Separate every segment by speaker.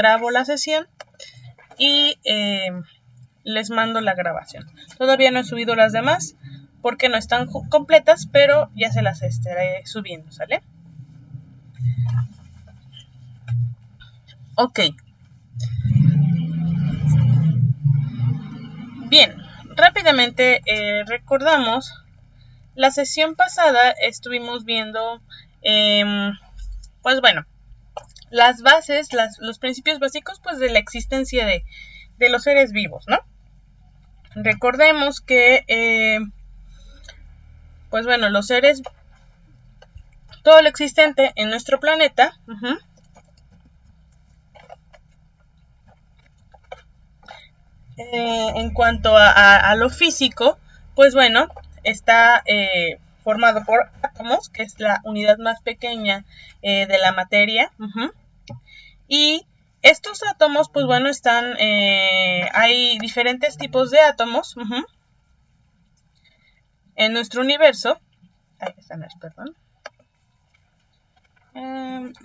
Speaker 1: grabo la sesión y les mando la grabación. Todavía no he subido las demás porque no están completas, pero ya se las estaré subiendo, ¿sale? Ok. Bien, rápidamente recordamos, la sesión pasada estuvimos viendo, pues bueno, las bases, los principios básicos pues de la existencia de los seres vivos, ¿no? Recordemos que, pues bueno, los seres, todo lo existente en nuestro planeta, en cuanto a lo físico, pues bueno, está formado por átomos, que es la unidad más pequeña de la materia, y estos átomos, pues bueno, están, hay diferentes tipos de átomos en nuestro universo. Ahí están, perdón.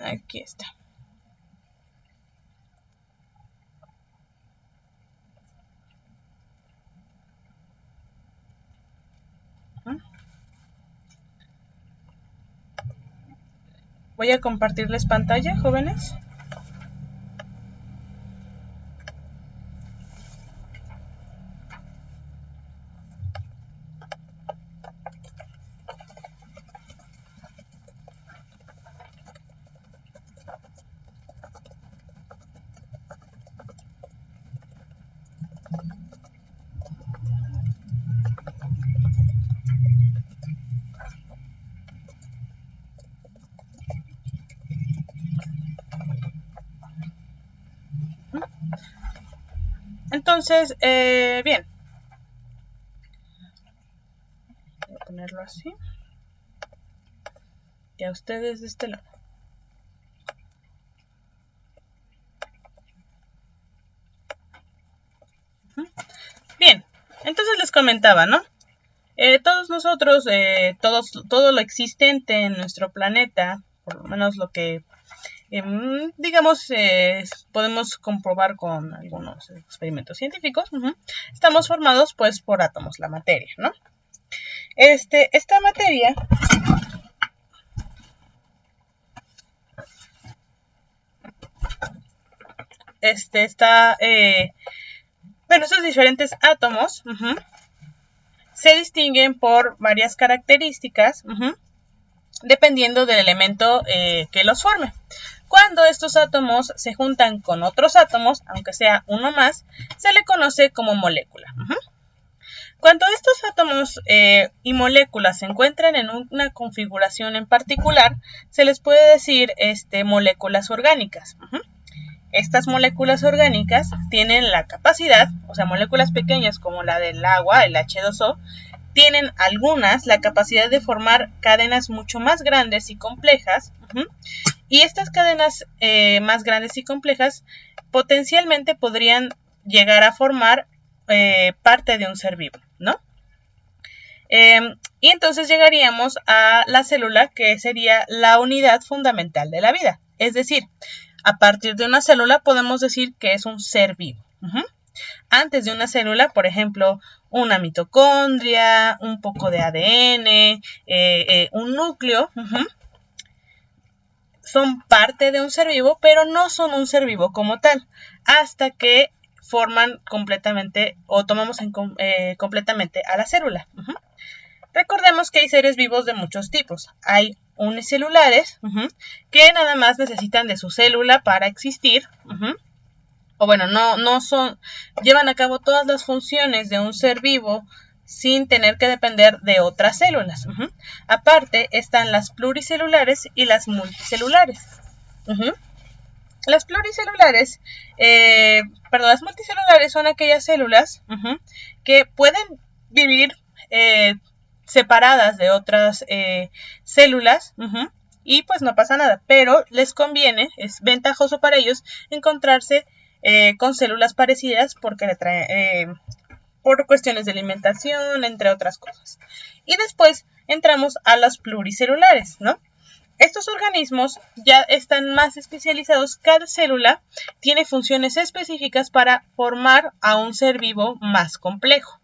Speaker 1: Aquí está. Voy a compartirles pantalla, jóvenes. Entonces, bien. Voy a ponerlo así. Y a ustedes de este lado. Bien, entonces les comentaba, ¿no? Todos nosotros, todo lo existente en nuestro planeta, por lo menos lo que, digamos, podemos comprobar con algunos experimentos científicos, estamos formados pues por átomos, la materia, ¿no? Esta materia está, bueno, estos diferentes átomos se distinguen por varias características dependiendo del elemento que los forme. Cuando estos átomos se juntan con otros átomos, aunque sea uno más, se le conoce como molécula. Cuando estos átomos y moléculas se encuentran en una configuración en particular, se les puede decir moléculas orgánicas. Estas moléculas orgánicas tienen la capacidad, o sea, moléculas pequeñas como la del agua, el H2O, tienen algunas la capacidad de formar cadenas mucho más grandes y complejas, y estas cadenas más grandes y complejas potencialmente podrían llegar a formar parte de un ser vivo, ¿no? Y entonces llegaríamos a la célula, que sería la unidad fundamental de la vida. Es decir, a partir de una célula podemos decir que es un ser vivo. Antes de una célula, por ejemplo, una mitocondria, un poco de ADN, un núcleo, son parte de un ser vivo, pero no son un ser vivo como tal, hasta que forman completamente o tomamos completamente a la célula. Recordemos que hay seres vivos de muchos tipos. Hay unicelulares, que nada más necesitan de su célula para existir, o bueno, llevan a cabo todas las funciones de un ser vivo sin tener que depender de otras células. Aparte están las pluricelulares y las multicelulares. Las pluricelulares, las multicelulares son aquellas células que pueden vivir separadas de otras células, y pues no pasa nada, pero les conviene, es ventajoso para ellos encontrarse con células parecidas porque le traen, por cuestiones de alimentación, entre otras cosas. Y después entramos a las pluricelulares, ¿no? Estos organismos ya están más especializados. Cada célula tiene funciones específicas para formar a un ser vivo más complejo.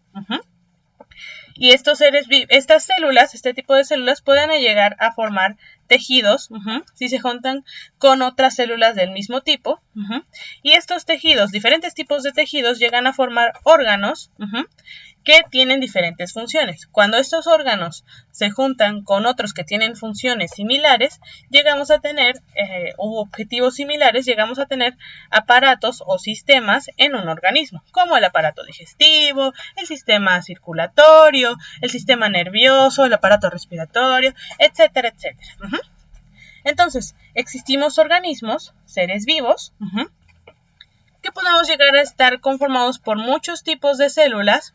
Speaker 1: Y estas células, este tipo de células, pueden llegar a formar tejidos si se juntan con otras células del mismo tipo. Y estos tejidos, diferentes tipos de tejidos, llegan a formar órganos que tienen diferentes funciones. Cuando estos órganos se juntan con otros que tienen funciones similares, llegamos a tener, objetivos similares, llegamos a tener aparatos o sistemas en un organismo, como el aparato digestivo, el sistema circulatorio, el sistema nervioso, el aparato respiratorio, etcétera, etcétera. Entonces, existimos organismos, seres vivos, que podemos llegar a estar conformados por muchos tipos de células.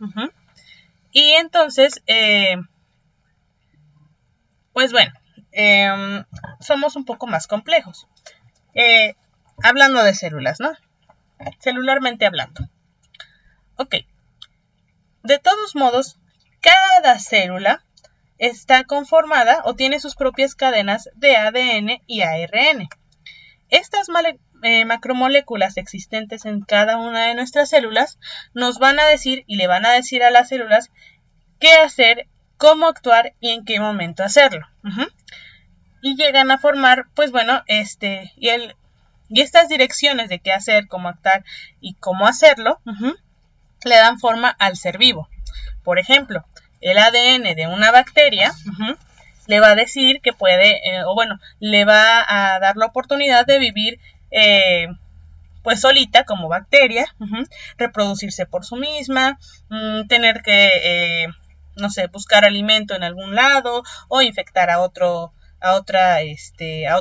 Speaker 1: Y entonces, pues bueno, somos un poco más complejos. Hablando de células, ¿no? Celularmente hablando. Ok. De todos modos, cada célula está conformada o tiene sus propias cadenas de ADN y ARN. Estas macromoléculas existentes en cada una de nuestras células nos van a decir y le van a decir a las células qué hacer, cómo actuar y en qué momento hacerlo. Y llegan a formar, pues bueno, y estas direcciones de qué hacer, cómo actuar y cómo hacerlo, le dan forma al ser vivo. Por ejemplo, el ADN de una bacteria le va a decir que puede, le va a dar la oportunidad de vivir pues solita como bacteria, reproducirse por sí misma, tener que, buscar alimento en algún lado o infectar a otro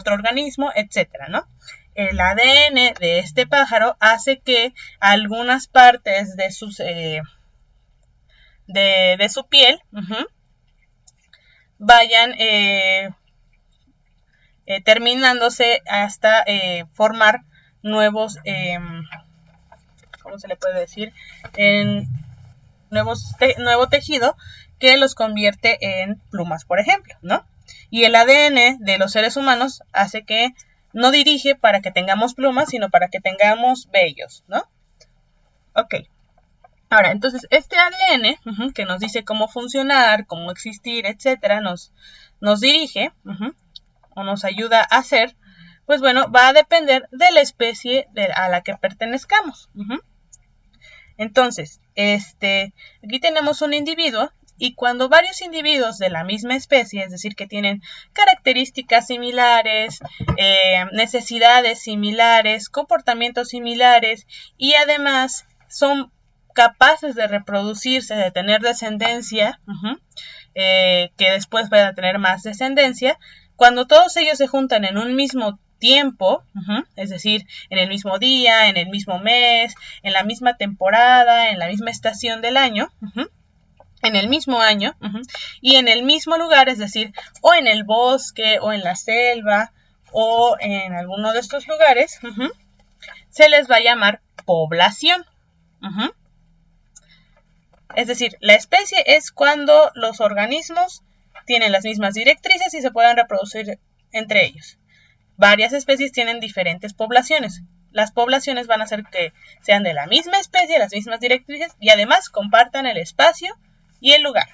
Speaker 1: organismo, etcétera, ¿no? El ADN de este pájaro hace que algunas partes de sus de su piel vayan terminándose hasta formar nuevos, ¿cómo se le puede decir? Nuevo tejido que los convierte en plumas, por ejemplo, ¿no? Y el ADN de los seres humanos hace que no dirige para que tengamos plumas, sino para que tengamos vellos, ¿no? Ok. Ahora, entonces, este ADN, que nos dice cómo funcionar, cómo existir, etcétera, nos dirige, o nos ayuda a hacer, pues bueno, va a depender de la especie a la que pertenezcamos. Entonces, aquí tenemos un individuo, y cuando varios individuos de la misma especie, es decir, que tienen características similares, necesidades similares, comportamientos similares, y además son capaces de reproducirse, de tener descendencia, que después van a tener más descendencia, cuando todos ellos se juntan en un mismo tiempo, es decir, en el mismo día, en el mismo mes, en la misma temporada, en la misma estación del año, en el mismo año, y en el mismo lugar, es decir, o en el bosque, o en la selva, o en alguno de estos lugares, se les va a llamar población. Es decir, la especie es cuando los organismos tienen las mismas directrices y se pueden reproducir entre ellos. Varias especies tienen diferentes poblaciones. Las poblaciones van a hacer que sean de la misma especie, las mismas directrices y además compartan el espacio y el lugar.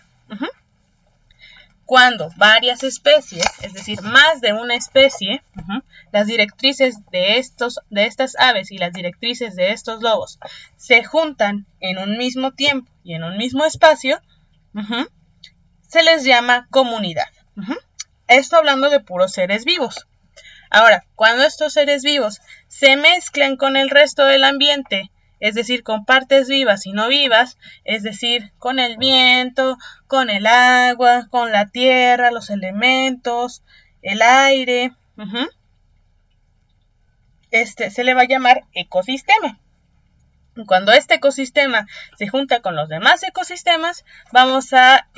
Speaker 1: Cuando varias especies, es decir, más de una especie, las directrices de estas aves y las directrices de estos lobos se juntan en un mismo tiempo y en un mismo espacio, se les llama comunidad. Esto hablando de puros seres vivos. Ahora, cuando estos seres vivos se mezclan con el resto del ambiente, es decir, con partes vivas y no vivas, es decir, con el viento, con el agua, con la tierra, los elementos, el aire, se le va a llamar ecosistema. Cuando este ecosistema se junta con los demás ecosistemas, vamos a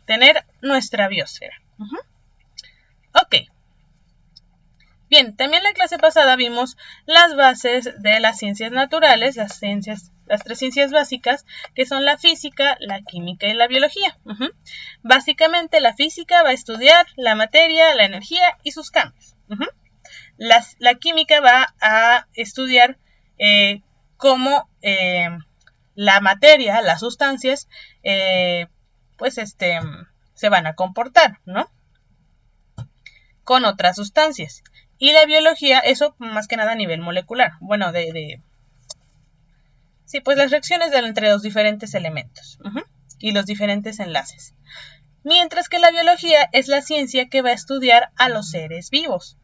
Speaker 1: tener nuestra biosfera. Ok. Bien, también en la clase pasada vimos las bases de las ciencias naturales, las ciencias las tres ciencias básicas, que son la física, la química y la biología. Básicamente la física va a estudiar la materia, la energía y sus cambios. La química va a estudiar cómo la materia, las sustancias, se van a comportar, ¿no? Con otras sustancias. Y la biología, eso más que nada a nivel molecular. Bueno, sí, pues las reacciones entre los diferentes elementos y los diferentes enlaces. Mientras que la biología es la ciencia que va a estudiar a los seres vivos.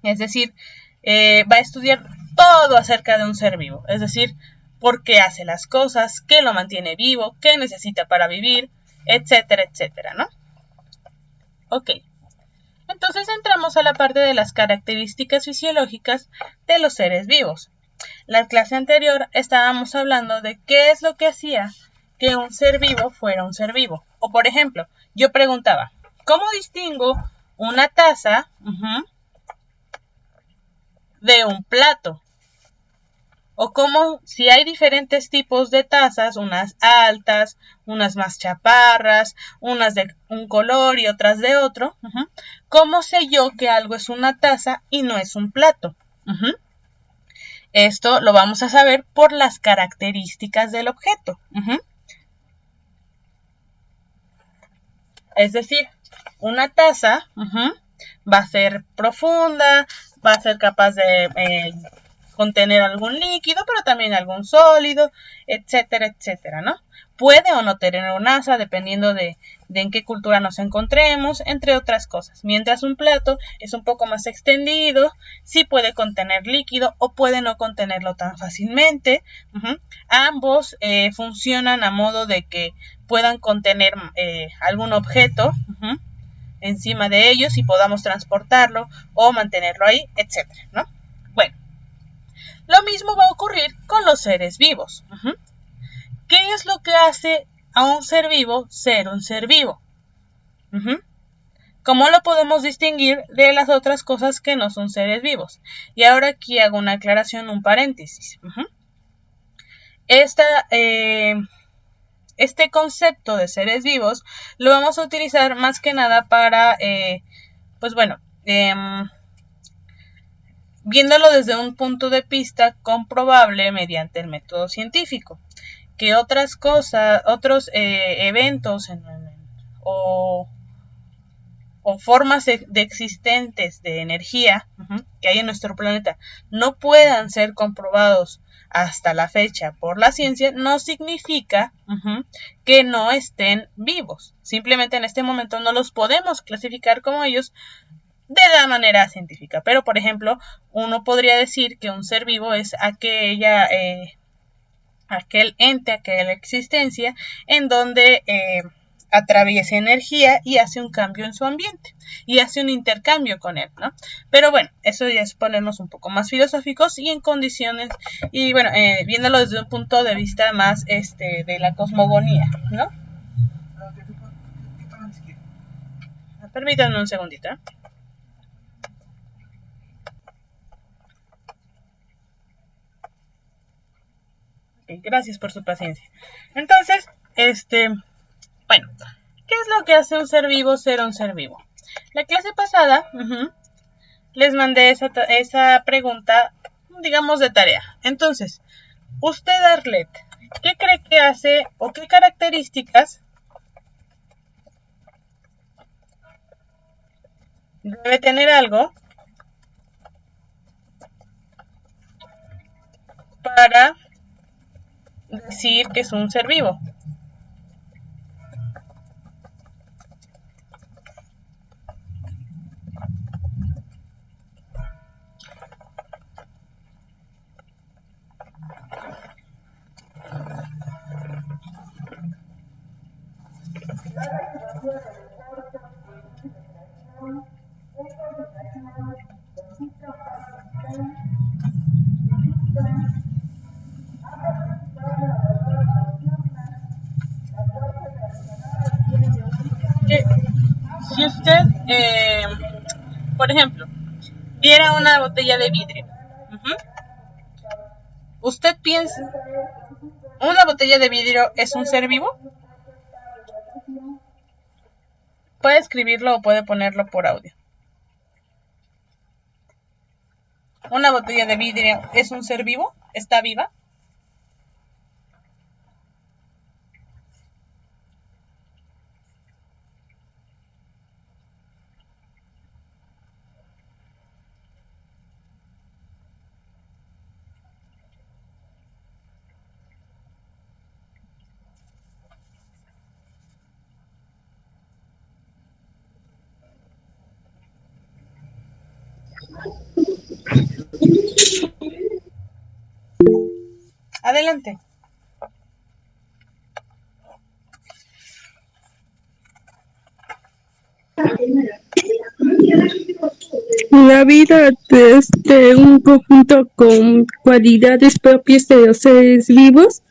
Speaker 1: Es decir, va a estudiar todo acerca de un ser vivo. Es decir, por qué hace las cosas, qué lo mantiene vivo, qué necesita para vivir, etcétera, etcétera, ¿no? Ok. Entonces entramos a la parte de las características fisiológicas de los seres vivos. La clase anterior estábamos hablando de qué es lo que hacía que un ser vivo fuera un ser vivo. O por ejemplo, yo preguntaba, ¿cómo distingo una taza de un plato? O cómo, si hay diferentes tipos de tazas, unas altas, unas más chaparras, unas de un color y otras de otro, ¿cómo sé yo que algo es una taza y no es un plato? Esto lo vamos a saber por las características del objeto. Es decir, una taza va a ser profunda, va a ser capaz de contener algún líquido, pero también algún sólido, etcétera, etcétera, ¿no? Puede o no tener un asa, dependiendo de en qué cultura nos encontremos, entre otras cosas. Mientras un plato es un poco más extendido, sí puede contener líquido o puede no contenerlo tan fácilmente. Ambos funcionan a modo de que puedan contener algún objeto encima de ellos y podamos transportarlo o mantenerlo ahí, etcétera, ¿no? Bueno. Lo mismo va a ocurrir con los seres vivos. ¿Qué es lo que hace a un ser vivo ser un ser vivo? ¿Cómo lo podemos distinguir de las otras cosas que no son seres vivos? Y ahora aquí hago una aclaración, un paréntesis. Este concepto de seres vivos lo vamos a utilizar más que nada para, viéndolo desde un punto de vista comprobable mediante el método científico, que otras cosas, otros eventos o formas de existentes de energía que hay en nuestro planeta no puedan ser comprobados hasta la fecha por la ciencia, no significa que no estén vivos. Simplemente en este momento no los podemos clasificar como ellos de la manera científica. Pero, por ejemplo, uno podría decir que un ser vivo es aquel ente, aquella existencia en donde atraviesa energía y hace un cambio en su ambiente y hace un intercambio con él, ¿no? Pero bueno, eso ya es ponernos un poco más filosóficos y en condiciones, y bueno, viéndolo desde un punto de vista más de la cosmogonía, ¿no? Permítanme un segundito, ¿eh? Gracias por su paciencia. Entonces, bueno, ¿qué es lo que hace un ser vivo ser un ser vivo? La clase pasada les mandé esa pregunta, digamos, de tarea. Entonces, usted, Arlette, ¿qué cree que hace o qué características debe tener algo para decir que es un ser vivo? Que si usted, por ejemplo, viera una botella de vidrio, ¿Usted piensa, una botella de vidrio es un ser vivo? Puede escribirlo o puede ponerlo por audio. ¿Una botella de vidrio es un ser vivo? ¿Está viva? Adelante.
Speaker 2: La vida es un conjunto con cualidades propias de los seres vivos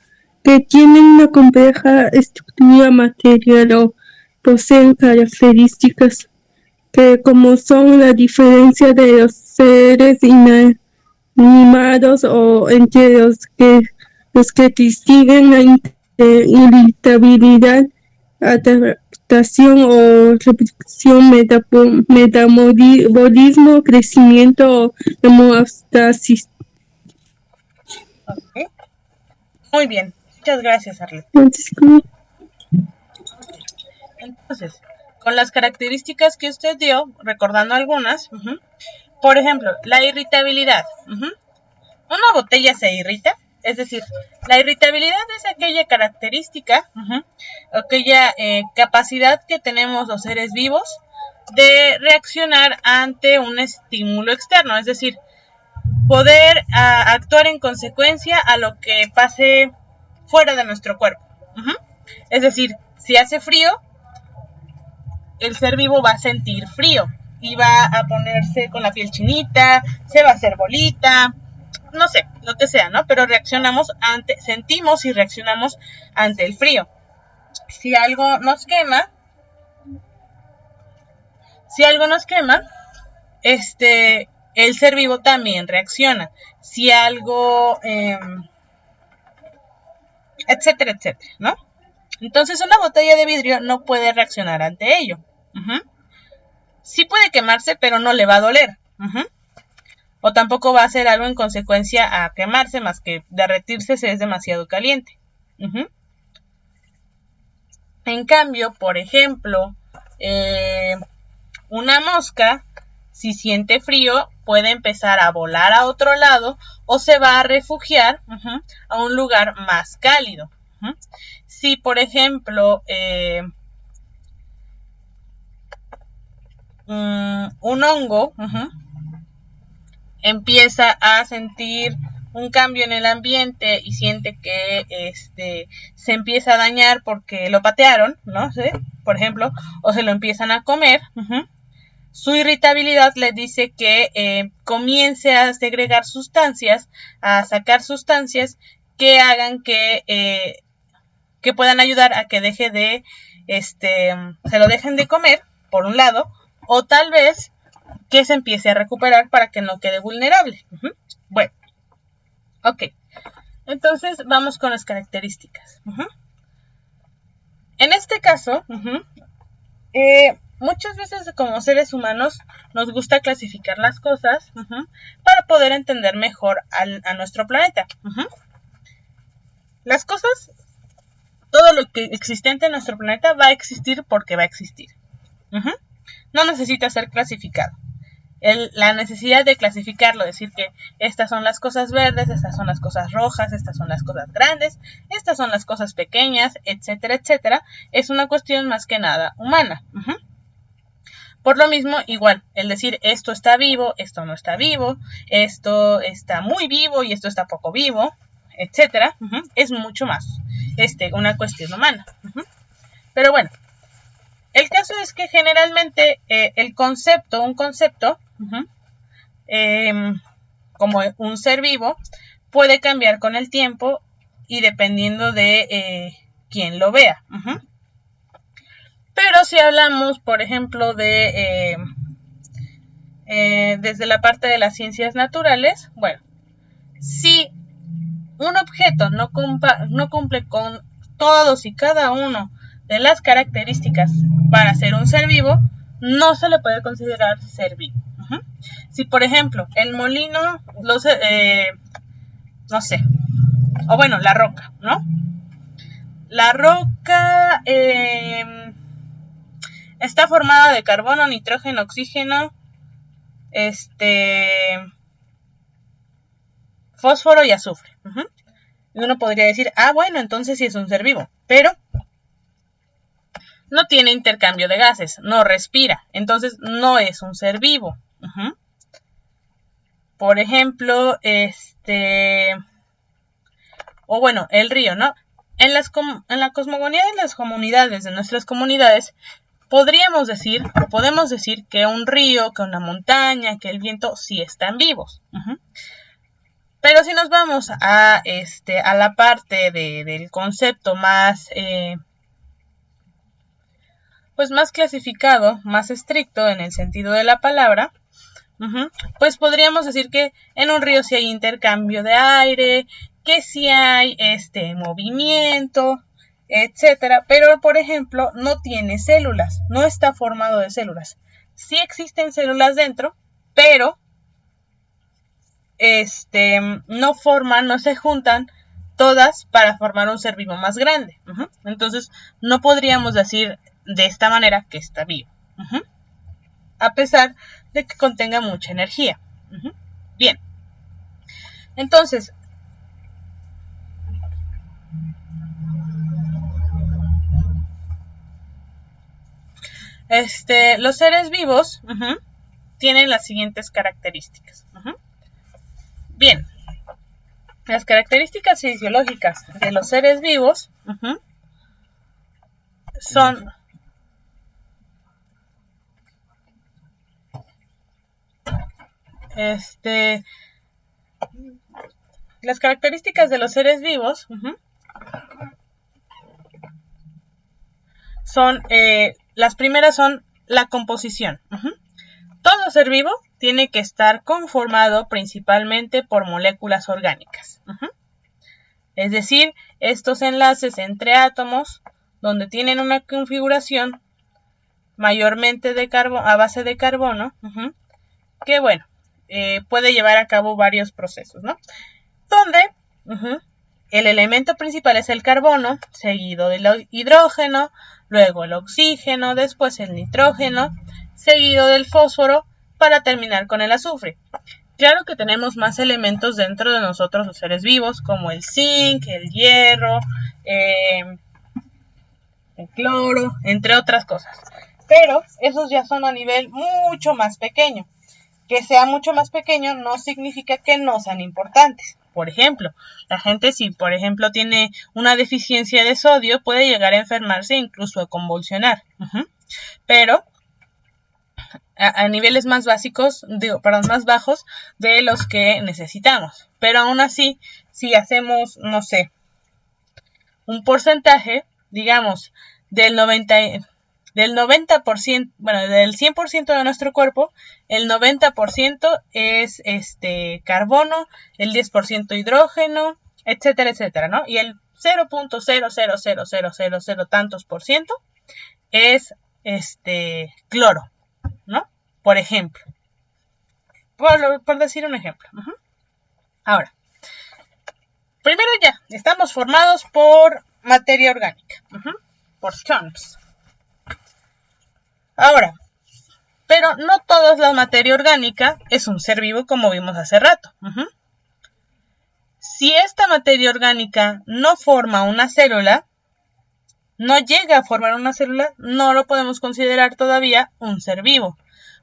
Speaker 2: que tienen una compleja estructura material o poseen características que, como son la diferencia de los seres inanimados o entre los que distinguen la irritabilidad, adaptación o reproducción, metabolismo, crecimiento o hemostasis.
Speaker 1: Okay. Muy bien, muchas gracias, Arlet. Entonces, con las características que usted dio, recordando algunas, por ejemplo, la irritabilidad. Una botella se irrita, es decir, la irritabilidad es aquella característica, aquella capacidad que tenemos los seres vivos de reaccionar ante un estímulo externo, es decir, poder actuar en consecuencia a lo que pase fuera de nuestro cuerpo. Es decir, si hace frío, el ser vivo va a sentir frío y va a ponerse con la piel chinita, se va a hacer bolita, no sé, lo que sea, ¿no? Pero sentimos y reaccionamos ante el frío. Si algo nos quema, el ser vivo también reacciona. Si algo, etcétera, etcétera, ¿no? Entonces una botella de vidrio no puede reaccionar ante ello. Sí puede quemarse, pero no le va a doler. O tampoco va a hacer algo en consecuencia a quemarse, más que derretirse si es demasiado caliente. En cambio, por ejemplo, una mosca, si siente frío, puede empezar a volar a otro lado o se va a refugiar a un lugar más cálido. Si, por ejemplo, un hongo empieza a sentir un cambio en el ambiente y siente que se empieza a dañar porque lo patearon, ¿no? ¿Sí? Por ejemplo, o se lo empiezan a comer, su irritabilidad le dice que comience a segregar sustancias, a sacar sustancias que hagan que puedan ayudar a que deje de, se lo dejen de comer, por un lado, o tal vez que se empiece a recuperar para que no quede vulnerable. Bueno, ok. Entonces vamos con las características. En este caso, muchas veces como seres humanos nos gusta clasificar las cosas para poder entender mejor a nuestro planeta. Las cosas, todo lo que existente en nuestro planeta va a existir porque va a existir. No necesita ser clasificado. La necesidad de clasificarlo, decir que estas son las cosas verdes, estas son las cosas rojas, estas son las cosas grandes, estas son las cosas pequeñas, etcétera, etcétera, es una cuestión más que nada humana. Por lo mismo, igual, el decir esto está vivo, esto no está vivo, esto está muy vivo y esto está poco vivo, etcétera, es mucho más una cuestión humana. Pero bueno, el caso es que generalmente un concepto, como un ser vivo, puede cambiar con el tiempo y dependiendo de quién lo vea. Pero si hablamos, por ejemplo, de desde la parte de las ciencias naturales, bueno, sí un objeto no cumple con todos y cada uno de las características para ser un ser vivo, no se le puede considerar ser vivo. Si por ejemplo el molino, no sé, o bueno, la roca, ¿no? La roca está formada de carbono, nitrógeno, oxígeno, fósforo y azufre. Y uno podría decir, bueno, entonces sí es un ser vivo, pero no tiene intercambio de gases, no respira, entonces no es un ser vivo. Por ejemplo, o bueno, el río, ¿no? En la cosmogonía de las comunidades, de nuestras comunidades, podemos decir que un río, que una montaña, que el viento sí están vivos. Pero si nos vamos a la parte del concepto más pues más clasificado, más estricto en el sentido de la palabra, pues podríamos decir que en un río sí hay intercambio de aire, que sí hay movimiento, etcétera, pero por ejemplo no tiene células, no está formado de células. Sí existen células dentro, pero no se juntan todas para formar un ser vivo más grande. Entonces no podríamos decir de esta manera que está vivo, a pesar de que contenga mucha energía. Bien, entonces los seres vivos tienen las siguientes características. Bien, las características fisiológicas de los seres vivos son las características de los seres vivos son, las primeras son la composición. Todo ser vivo tiene que estar conformado principalmente por moléculas orgánicas. Es decir, estos enlaces entre átomos, donde tienen una configuración mayormente a base de carbono, que bueno, puede llevar a cabo varios procesos, ¿no? Donde el elemento principal es el carbono, seguido del hidrógeno, luego el oxígeno, después el nitrógeno, seguido del fósforo, para terminar con el azufre. Claro que tenemos más elementos dentro de nosotros los seres vivos, como el zinc, el hierro, el cloro, entre otras cosas. Pero esos ya son a nivel mucho más pequeño. Que sea mucho más pequeño no significa que no sean importantes. Por ejemplo, la gente si por ejemplo tiene una deficiencia de sodio puede llegar a enfermarse e incluso a convulsionar. Pero a niveles más básicos, más bajos de los que necesitamos. Pero aún así, si hacemos, no sé, un porcentaje, digamos, del 90%, bueno, del 100% de nuestro cuerpo, el 90% es carbono, el 10% hidrógeno, etcétera, etcétera, ¿no? Y el 0.00000 tantos por ciento es cloro, ¿no? Por ejemplo. Por decir un ejemplo. Ahora, primero ya, estamos formados por materia orgánica, por chunks. Ahora, pero no toda la materia orgánica es un ser vivo como vimos hace rato. Si esta materia orgánica no forma una célula, no llega a formar una célula, no lo podemos considerar todavía un ser vivo.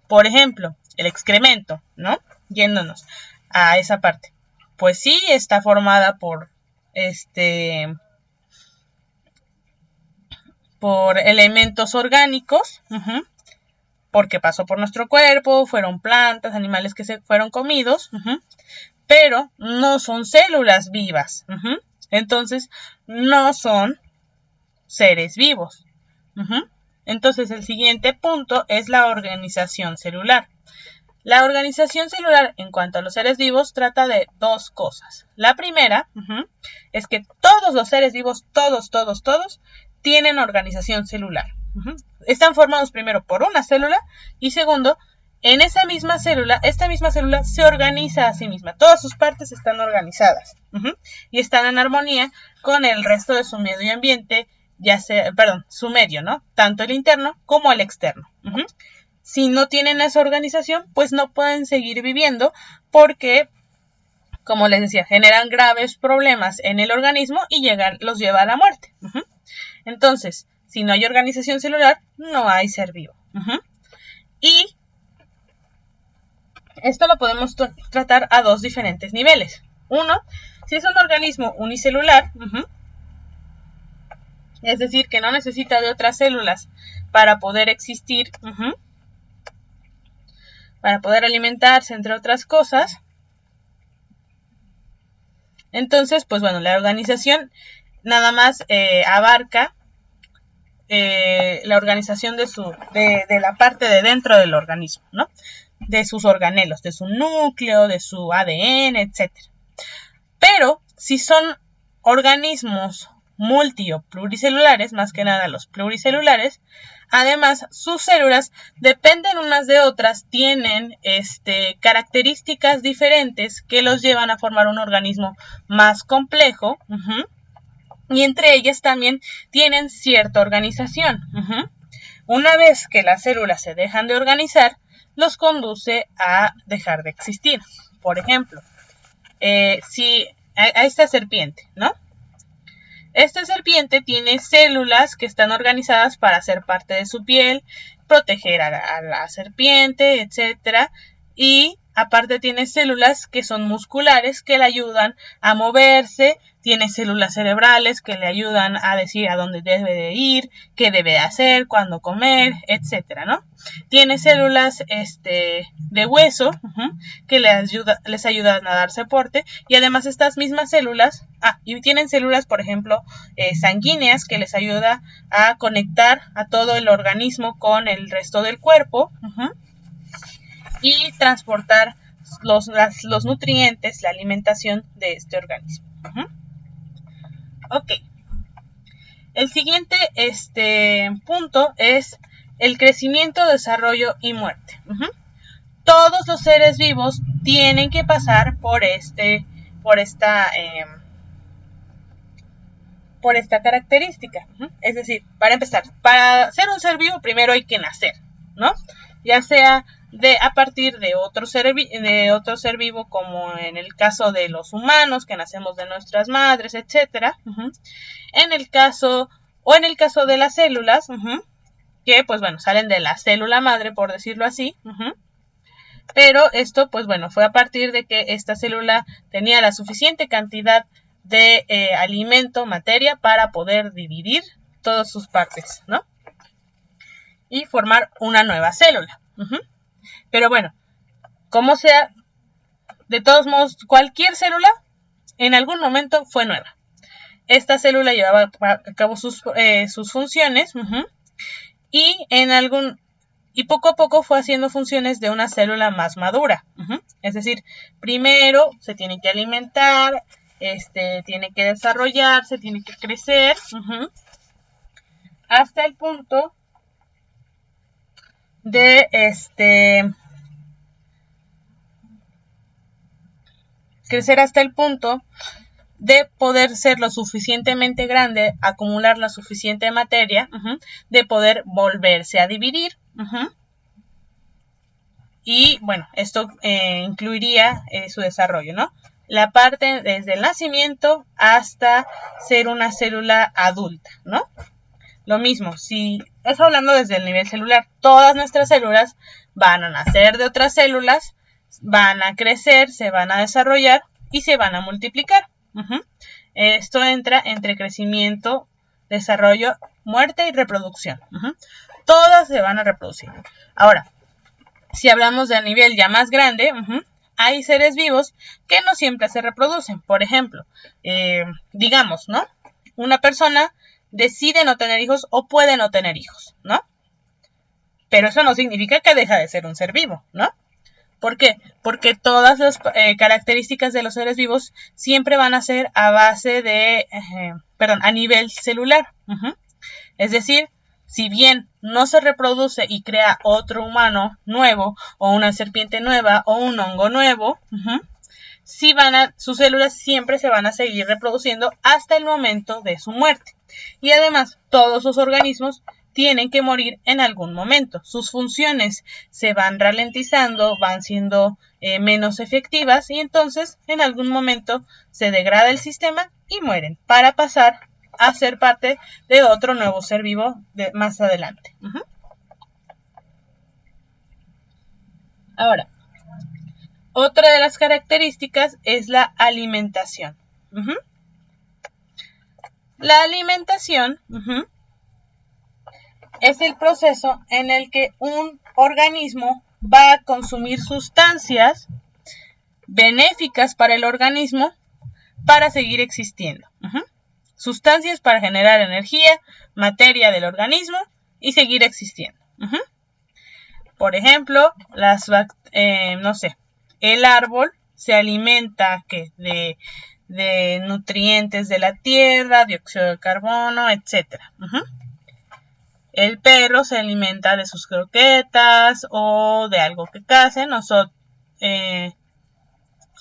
Speaker 1: Por ejemplo, el excremento, ¿no? Yéndonos a esa parte. Pues sí, está formada por elementos orgánicos, porque pasó por nuestro cuerpo, fueron plantas, animales que se fueron comidos, pero no son células vivas, entonces no son seres vivos. Entonces el siguiente punto es la organización celular. La organización celular en cuanto a los seres vivos trata de dos cosas. La primera es que todos los seres vivos, todos, tienen organización celular. Están formados primero por una célula y segundo, en esta misma célula se organiza a sí misma. Todas sus partes están organizadas y están en armonía con el resto de su medio ambiente, su medio, ¿no? Tanto el interno como el externo. Si no tienen esa organización, pues no pueden seguir viviendo porque, como les decía, generan graves problemas en el organismo y los lleva a la muerte. Entonces, si no hay organización celular, no hay ser vivo. Y esto lo podemos tratar a dos diferentes niveles. Uno, si es un organismo unicelular, es decir, que no necesita de otras células para poder existir, para poder alimentarse, entre otras cosas. Entonces, pues bueno, la organización nada más abarca la organización de la parte de dentro del organismo, ¿no? De sus organelos, de su núcleo, de su ADN, etc. Pero si son organismos multi o pluricelulares, más que nada los pluricelulares, además sus células dependen unas de otras, tienen características diferentes que los llevan a formar un organismo más complejo, y entre ellas también tienen cierta organización. Una vez que las células se dejan de organizar, los conduce a dejar de existir. Por ejemplo, si a esta serpiente, ¿no? Esta serpiente tiene células que están organizadas para ser parte de su piel, proteger a la serpiente, etc. Y aparte tiene células que son musculares que le ayudan a moverse, tiene células cerebrales que le ayudan a decir a dónde debe de ir, qué debe de hacer, cuándo comer, etcétera, ¿no? Tiene células de hueso que les ayudan a dar soporte, y además estas mismas células, y tienen células, por ejemplo, sanguíneas que les ayuda a conectar a todo el organismo con el resto del cuerpo, y transportar los nutrientes, la alimentación de este organismo. Ok. El siguiente punto es el crecimiento, desarrollo y muerte. Todos los seres vivos tienen que pasar por esta característica. Es decir, para empezar, para ser un ser vivo primero hay que nacer, ¿no? Ya sea a partir de otro ser vivo, como en el caso de los humanos, que nacemos de nuestras madres, etc. En el caso de las células, que pues bueno, salen de la célula madre, por decirlo así. Pero esto pues bueno, fue a partir de que esta célula tenía la suficiente cantidad de alimento, materia, para poder dividir todas sus partes, ¿no? Y formar una nueva célula. Pero bueno, como sea, de todos modos, cualquier célula en algún momento fue nueva. Esta célula llevaba a cabo sus funciones, y poco a poco fue haciendo funciones de una célula más madura. Es decir, primero se tiene que alimentar, tiene que desarrollarse, tiene que crecer, hasta el punto de crecer hasta el punto de poder ser lo suficientemente grande, acumular la suficiente materia, de poder volverse a dividir. Y bueno, esto incluiría su desarrollo, ¿no? La parte desde el nacimiento hasta ser una célula adulta, ¿no? Lo mismo, si es hablando desde el nivel celular, todas nuestras células van a nacer de otras células, van a crecer, se van a desarrollar y se van a multiplicar. Esto entra entre crecimiento, desarrollo, muerte y reproducción. Todas se van a reproducir. Ahora, si hablamos de a nivel ya más grande, hay seres vivos que no siempre se reproducen. Por ejemplo, digamos, ¿no? Una persona decide no tener hijos o puede no tener hijos, ¿no? Pero eso no significa que deja de ser un ser vivo, ¿no? ¿Por qué? Porque todas las características de los seres vivos siempre van a ser a base de, a nivel celular. Es decir, si bien no se reproduce y crea otro humano nuevo, o una serpiente nueva, o un hongo nuevo, sí sus células siempre se van a seguir reproduciendo hasta el momento de su muerte. Y además, todos los organismos tienen que morir en algún momento. Sus funciones se van ralentizando, van siendo menos efectivas y entonces en algún momento se degrada el sistema y mueren para pasar a ser parte de otro nuevo ser vivo más adelante. Ahora, otra de las características es la alimentación. La alimentación es el proceso en el que un organismo va a consumir sustancias benéficas para el organismo para seguir existiendo. Sustancias para generar energía, materia del organismo y seguir existiendo. Por ejemplo, el árbol se alimenta de nutrientes de la tierra, dióxido de carbono, etc. El perro se alimenta de sus croquetas o de algo que case.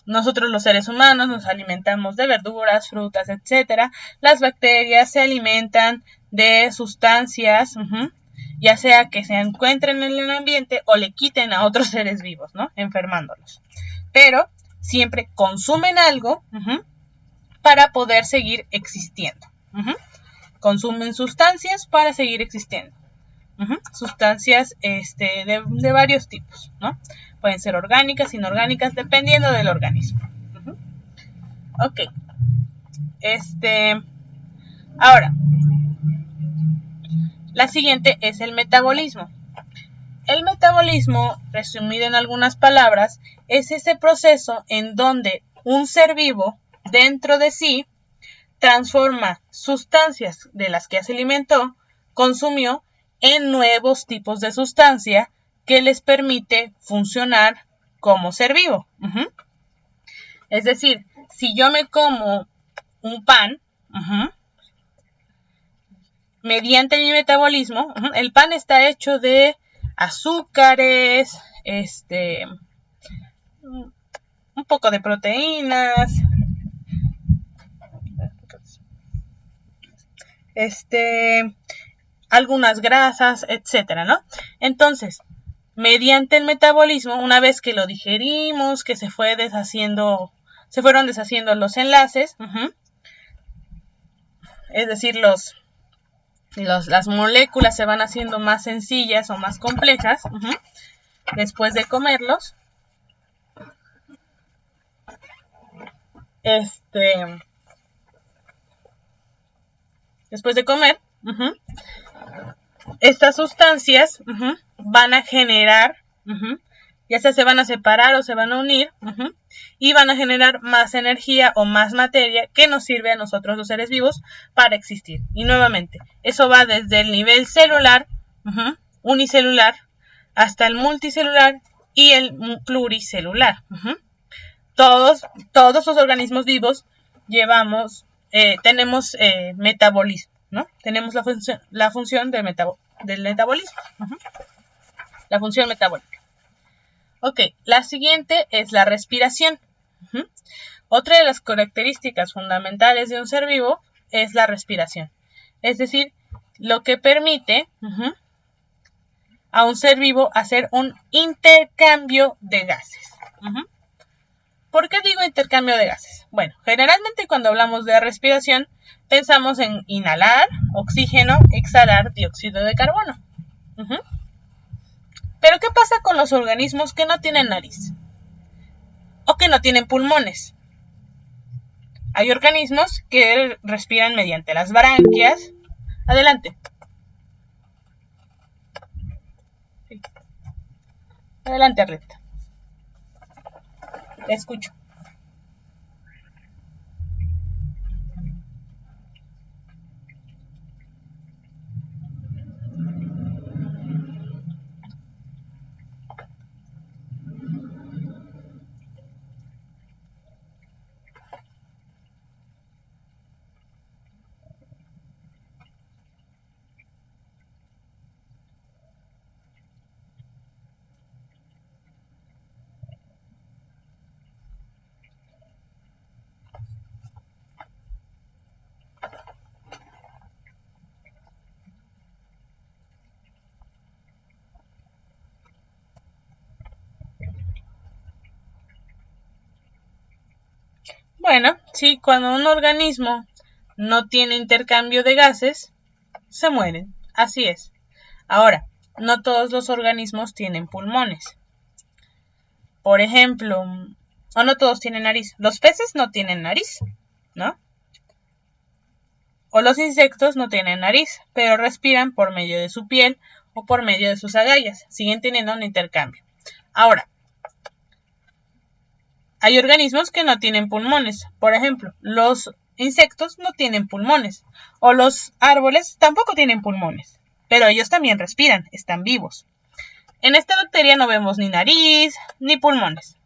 Speaker 1: Nosotros los seres humanos nos alimentamos de verduras, frutas, etc. Las bacterias se alimentan de sustancias, ya sea que se encuentren en el ambiente o le quiten a otros seres vivos, ¿no? Enfermándolos. Pero siempre consumen algo para poder seguir existiendo. Consumen sustancias para seguir existiendo. Sustancias de varios tipos, ¿no? Pueden ser orgánicas, inorgánicas, dependiendo del organismo. Ok. Ahora, la siguiente es el metabolismo. El metabolismo, resumido en algunas palabras, es ese proceso en donde un ser vivo dentro de sí transforma sustancias de las que ya se alimentó, consumió, en nuevos tipos de sustancia que les permite funcionar como ser vivo. Es decir, si yo me como un pan, mediante mi metabolismo, el pan está hecho de azúcares, un poco de proteínas, algunas grasas, etcétera, ¿no? Entonces, mediante el metabolismo, una vez que lo digerimos, que se fueron deshaciendo los enlaces, es decir, las moléculas se van haciendo más sencillas o más complejas, después de comerlos, después de comer, estas sustancias van a generar, ya sea se van a separar o se van a unir, y van a generar más energía o más materia que nos sirve a nosotros los seres vivos para existir. Y nuevamente, eso va desde el nivel celular, unicelular, hasta el multicelular y el pluricelular. Todos los organismos vivos tenemos metabolismo, ¿no? Tenemos la función del metabolismo. La función metabólica. Ok, la siguiente es la respiración. Otra de las características fundamentales de un ser vivo es la respiración. Es decir, lo que permite a un ser vivo hacer un intercambio de gases. ¿Por qué digo intercambio de gases? Bueno, generalmente cuando hablamos de respiración pensamos en inhalar oxígeno, exhalar dióxido de carbono. Pero ¿qué pasa con los organismos que no tienen nariz? O que no tienen pulmones. Hay organismos que respiran mediante las branquias. Adelante. Adelante, Arleta. Te escucho. Bueno, sí, cuando un organismo no tiene intercambio de gases, se mueren. Así es. Ahora, no todos los organismos tienen pulmones. Por ejemplo, o no todos tienen nariz. Los peces no tienen nariz, ¿no? O los insectos no tienen nariz, pero respiran por medio de su piel o por medio de sus agallas. Siguen teniendo un intercambio. Ahora, hay organismos que no tienen pulmones. Por ejemplo, los insectos no tienen pulmones. O los árboles tampoco tienen pulmones. Pero ellos también respiran, están vivos. En esta bacteria no vemos ni nariz ni pulmones.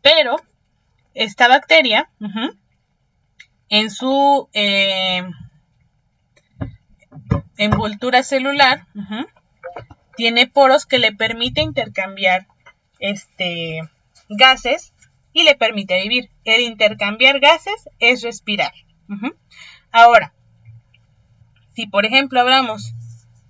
Speaker 1: Pero esta bacteria, en su envoltura celular, tiene poros que le permite intercambiar gases y le permite vivir. El intercambiar gases es respirar. Ahora, si por ejemplo hablamos,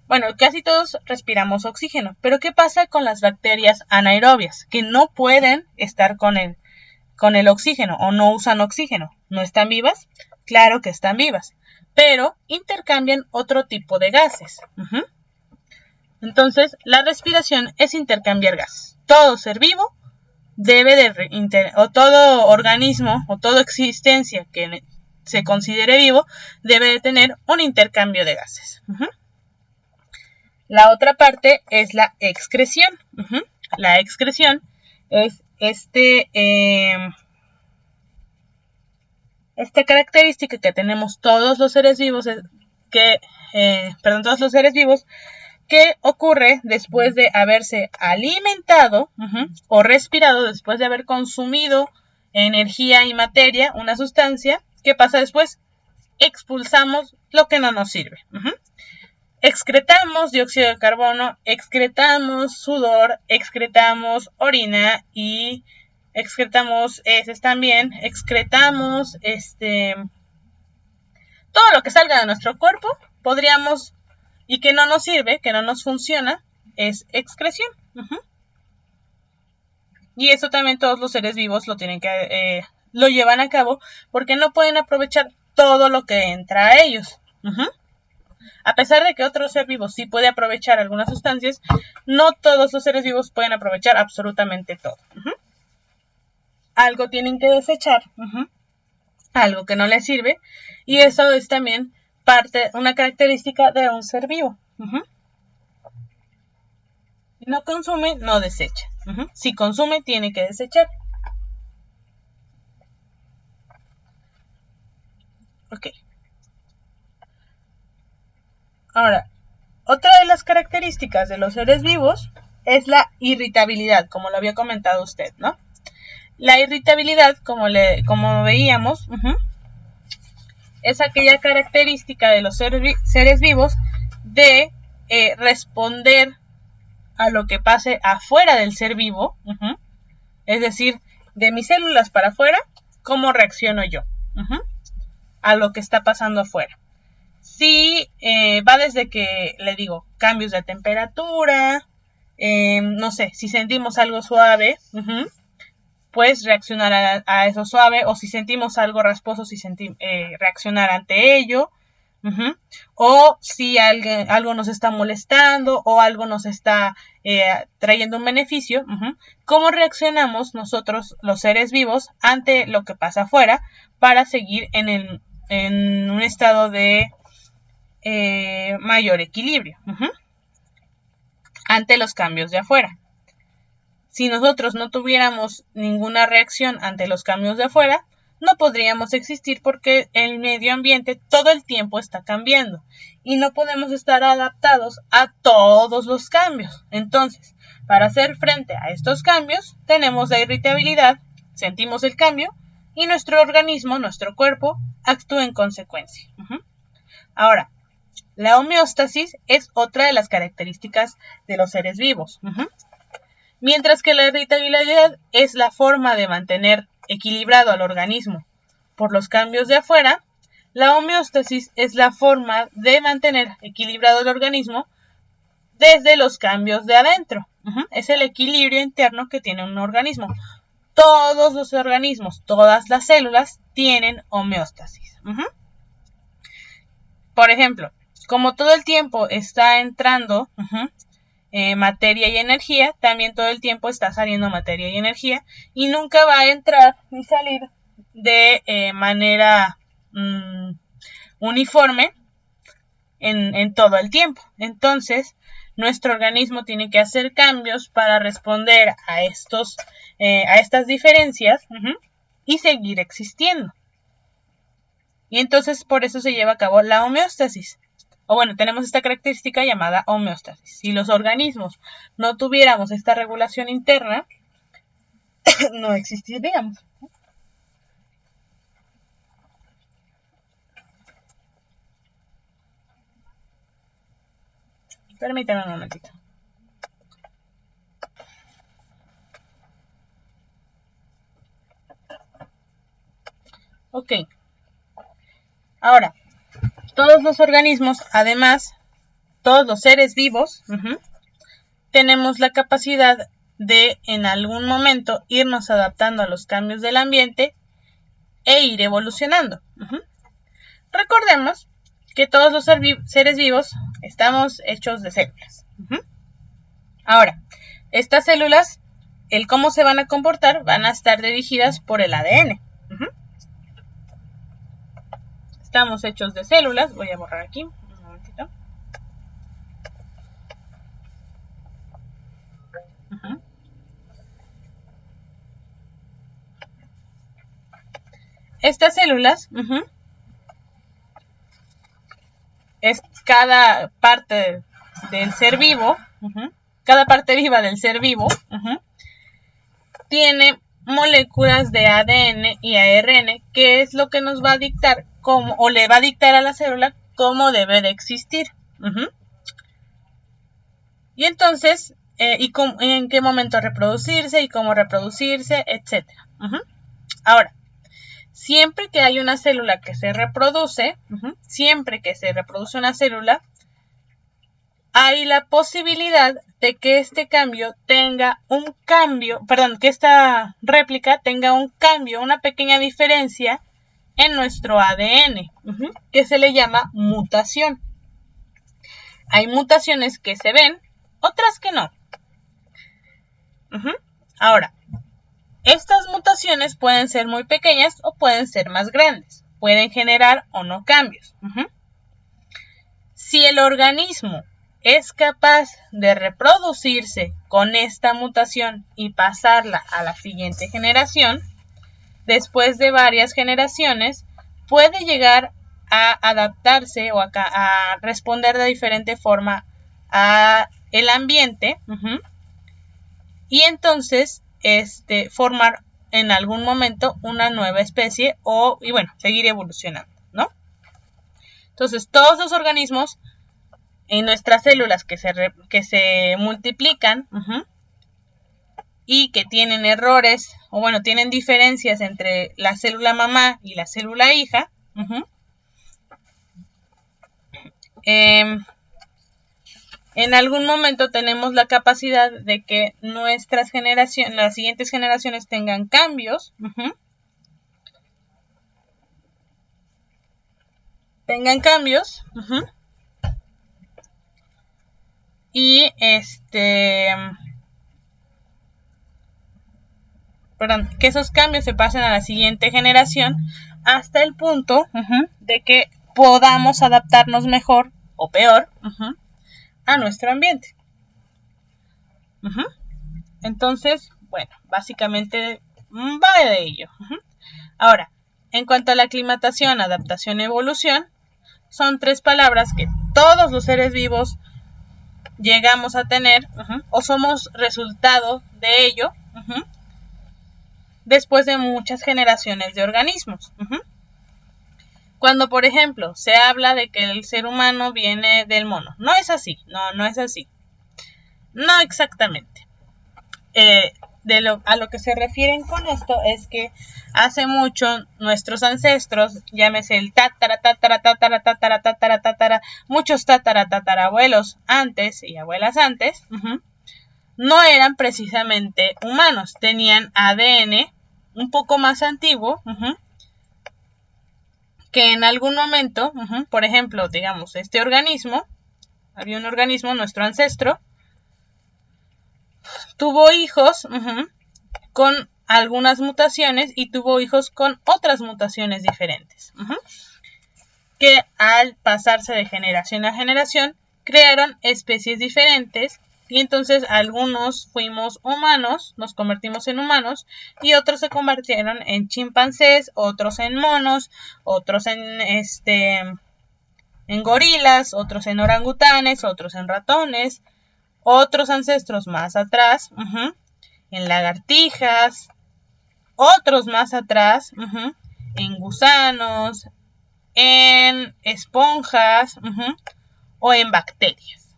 Speaker 1: bueno, casi todos respiramos oxígeno, pero ¿qué pasa con las bacterias anaerobias? Que no pueden estar con el oxígeno o no usan oxígeno. ¿No están vivas? Claro que están vivas, pero intercambian otro tipo de gases. Entonces, la respiración es intercambiar gases. Todo ser vivo o todo organismo o toda existencia que se considere vivo debe de tener un intercambio de gases. La otra parte es la excreción. La excreción es esta característica que tenemos todos los seres vivos, todos los seres vivos, que ocurre después de haberse alimentado o respirado, después de haber consumido energía y materia, una sustancia. ¿Qué pasa después? Expulsamos lo que no nos sirve. Excretamos dióxido de carbono, excretamos sudor, excretamos orina y excretamos heces también, excretamos todo lo que salga de nuestro cuerpo, podríamos, y que no nos sirve, que no nos funciona, es excreción. Y eso también todos los seres vivos lo llevan a cabo porque no pueden aprovechar todo lo que entra a ellos. A pesar de que otro ser vivo sí puede aprovechar algunas sustancias, no todos los seres vivos pueden aprovechar absolutamente todo. Algo tienen que desechar, algo que no les sirve, y eso es también una característica de un ser vivo. Si no consume, no desecha. Si consume, tiene que desechar. Ok. Ahora, otra de las características de los seres vivos es la irritabilidad, como lo había comentado usted, ¿no? La irritabilidad, como veíamos, es aquella característica de los seres vivos de responder a lo que pase afuera del ser vivo, es decir, de mis células para afuera, cómo reacciono yo a lo que está pasando afuera. Sí, va desde que, le digo, cambios de temperatura, no sé, si sentimos algo suave, pues reaccionar a eso suave, o si sentimos algo rasposo, reaccionar ante ello, o si algo nos está molestando o algo nos está trayendo un beneficio, cómo reaccionamos nosotros, los seres vivos, ante lo que pasa afuera para seguir en un estado de mayor equilibrio ante los cambios de afuera. Si nosotros no tuviéramos ninguna reacción ante los cambios de afuera, no podríamos existir porque el medio ambiente todo el tiempo está cambiando y no podemos estar adaptados a todos los cambios. Entonces, para hacer frente a estos cambios, tenemos la irritabilidad, sentimos el cambio y nuestro organismo, nuestro cuerpo, actúa en consecuencia. Ahora, la homeostasis es otra de las características de los seres vivos. Mientras que la irritabilidad es la forma de mantener equilibrado al organismo por los cambios de afuera, la homeostasis es la forma de mantener equilibrado el organismo desde los cambios de adentro. Es el equilibrio interno que tiene un organismo. Todos los organismos, todas las células tienen homeostasis. Por ejemplo, como todo el tiempo está entrando materia y energía, también todo el tiempo está saliendo materia y energía, y nunca va a entrar ni salir de manera uniforme en todo el tiempo. Entonces, nuestro organismo tiene que hacer cambios para responder a estas diferencias y seguir existiendo. Y entonces por eso se lleva a cabo la homeostasis. O bueno, tenemos esta característica llamada homeostasis. Si los organismos no tuviéramos esta regulación interna, no existiríamos. Permítame un momentito. Ok. Ahora, todos los organismos, además, todos los seres vivos, tenemos la capacidad de en algún momento irnos adaptando a los cambios del ambiente e ir evolucionando. Recordemos que todos los seres vivos estamos hechos de células. Ahora, estas células, el cómo se van a comportar, van a estar dirigidas por el ADN. Estamos hechos de células. Voy a borrar aquí un momentito. Estas células es cada parte del ser vivo, cada parte viva del ser vivo tiene moléculas de ADN y ARN, que es lo que nos va a dictar cómo, o le va a dictar a la célula cómo debe de existir. Y entonces, en qué momento reproducirse y cómo reproducirse, etc. Ahora, siempre que hay una célula que se reproduce, siempre que se reproduce una célula, hay la posibilidad de que este cambio tenga un cambio, que esta réplica tenga un cambio, una pequeña diferencia en nuestro ADN, que se le llama mutación. Hay mutaciones que se ven, otras que no. Ahora, estas mutaciones pueden ser muy pequeñas o pueden ser más grandes. Pueden generar o no cambios. Si el organismo es capaz de reproducirse con esta mutación y pasarla a la siguiente generación, después de varias generaciones, puede llegar a adaptarse o a responder de diferente forma a el ambiente y entonces formar en algún momento una nueva especie y seguir evolucionando, ¿no? Entonces, todos los organismos en nuestras células que se multiplican y que tienen errores o tienen diferencias entre la célula mamá y la célula hija, en algún momento tenemos la capacidad de que las siguientes generaciones tengan cambios, y que esos cambios se pasen a la siguiente generación hasta el punto de que podamos adaptarnos mejor o peor a nuestro ambiente. Entonces, básicamente va de ello. Ahora, en cuanto a la aclimatación, adaptación, evolución, son 3 palabras que todos los seres vivos llegamos a tener o somos resultado de ello después de muchas generaciones de organismos. Cuando, por ejemplo, se habla de que el ser humano viene del mono, no es así, no es así. No exactamente. A lo que se refieren con esto es que hace mucho nuestros ancestros, llámese el muchos tatarabuelos antes y abuelas antes, no eran precisamente humanos, tenían ADN un poco más antiguo, que en algún momento, por ejemplo, digamos, había un organismo, nuestro ancestro, tuvo hijos con algunas mutaciones y tuvo hijos con otras mutaciones diferentes, que al pasarse de generación a generación crearon especies diferentes. Y entonces algunos fuimos humanos, nos convertimos en humanos, y otros se convirtieron en chimpancés, otros en monos, otros en gorilas, otros en orangutanes, otros en ratones, otros ancestros más atrás, en lagartijas, otros más atrás, en gusanos, en esponjas, o en bacterias.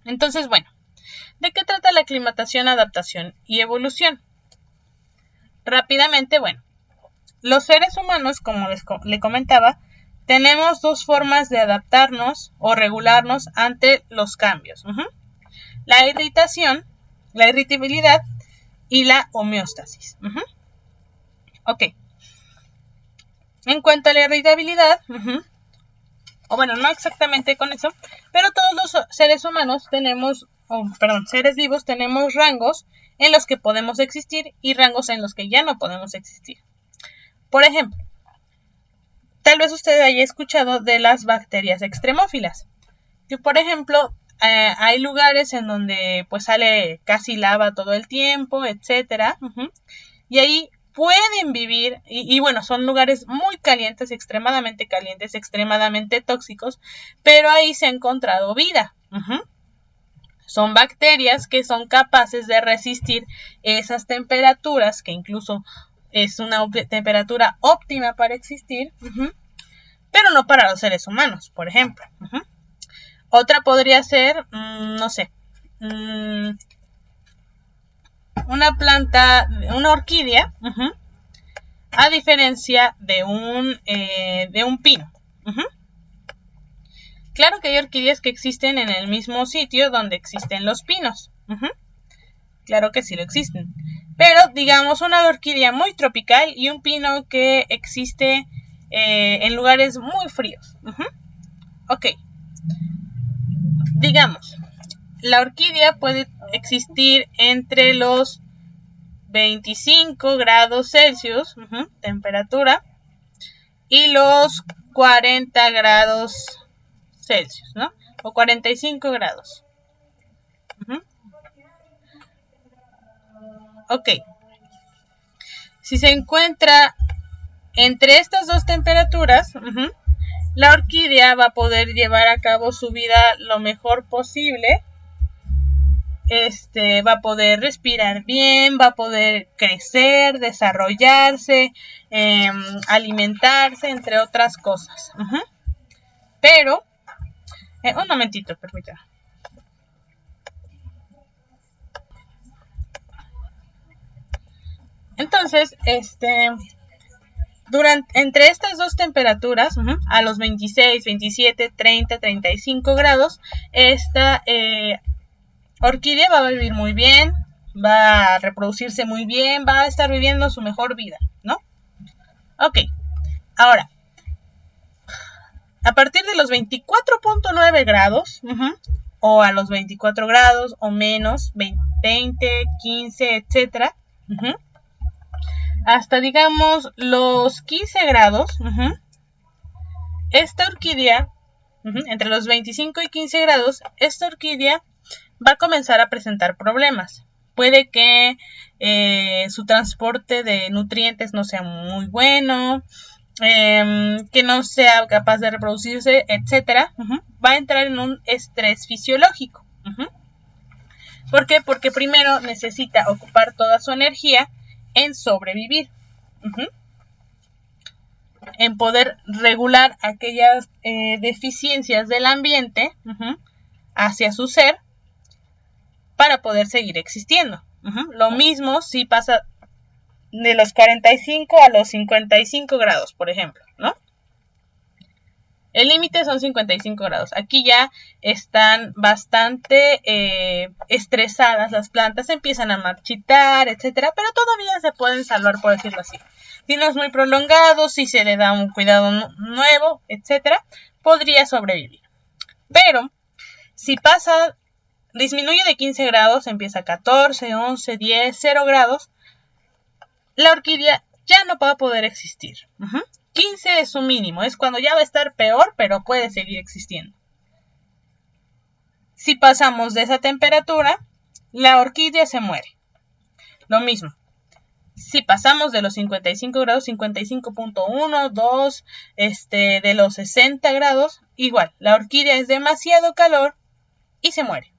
Speaker 1: Entonces, bueno, ¿de qué trata la aclimatación, adaptación y evolución? Rápidamente, bueno, los seres humanos, como le comentaba, tenemos dos formas de adaptarnos o regularnos ante los cambios. La irritabilidad y la homeostasis. Ok. En cuanto a la irritabilidad, o bueno, no exactamente con eso, pero todos los seres humanos seres vivos tenemos rangos en los que podemos existir y rangos en los que ya no podemos existir. Por ejemplo, tal vez usted haya escuchado de las bacterias extremófilas, que por ejemplo hay lugares en donde pues sale casi lava todo el tiempo, etcétera, y ahí pueden vivir, y bueno, son lugares muy calientes, extremadamente tóxicos, pero ahí se ha encontrado vida. Son bacterias que son capaces de resistir esas temperaturas, que incluso es una temperatura óptima para existir, pero no para los seres humanos, por ejemplo. Otra podría ser, no sé, una planta, una orquídea, a diferencia de un pino. Claro que hay orquídeas que existen en el mismo sitio donde existen los pinos. Claro que sí lo existen. Pero digamos una orquídea muy tropical y un pino que existe en lugares muy fríos. Ok. Digamos, la orquídea puede existir entre los 25 grados Celsius, temperatura, y los 40 grados Celsius, ¿no? O 45 grados. Ok. Si se encuentra entre estas dos temperaturas, la orquídea va a poder llevar a cabo su vida lo mejor posible. Va a poder respirar bien, va a poder crecer, desarrollarse, alimentarse, entre otras cosas. Pero, un momentito, permítame. Entonces, entre estas dos temperaturas, a los 26, 27, 30, 35 grados, esta orquídea va a vivir muy bien, va a reproducirse muy bien, va a estar viviendo su mejor vida, ¿no? Ok, ahora, a partir de los 24.9 grados, o a los 24 grados o menos, 20, 15, etcétera, hasta digamos los 15 grados, esta orquídea, entre los 25 y 15 grados, esta orquídea va a comenzar a presentar problemas. Puede que su transporte de nutrientes no sea muy bueno, que no sea capaz de reproducirse, etcétera. Va a entrar en un estrés fisiológico. ¿Por qué? Porque primero necesita ocupar toda su energía en sobrevivir, en poder regular aquellas deficiencias del ambiente hacia su ser para poder seguir existiendo. Lo mismo si pasa de los 45 a los 55 grados, por ejemplo, ¿no? El límite son 55 grados. Aquí ya están bastante estresadas las plantas, empiezan a marchitar, etcétera, pero todavía se pueden salvar, por decirlo así. Si no es muy prolongado, si se le da un cuidado nuevo, etcétera, podría sobrevivir. Pero si disminuye de 15 grados, empieza a 14, 11, 10, 0 grados, la orquídea ya no va a poder existir. 15 es su mínimo, es cuando ya va a estar peor, pero puede seguir existiendo. Si pasamos de esa temperatura, la orquídea se muere. Lo mismo. Si pasamos de los 55 grados, 55.1, 2, de los 60 grados, igual, la orquídea es demasiado calor y se muere.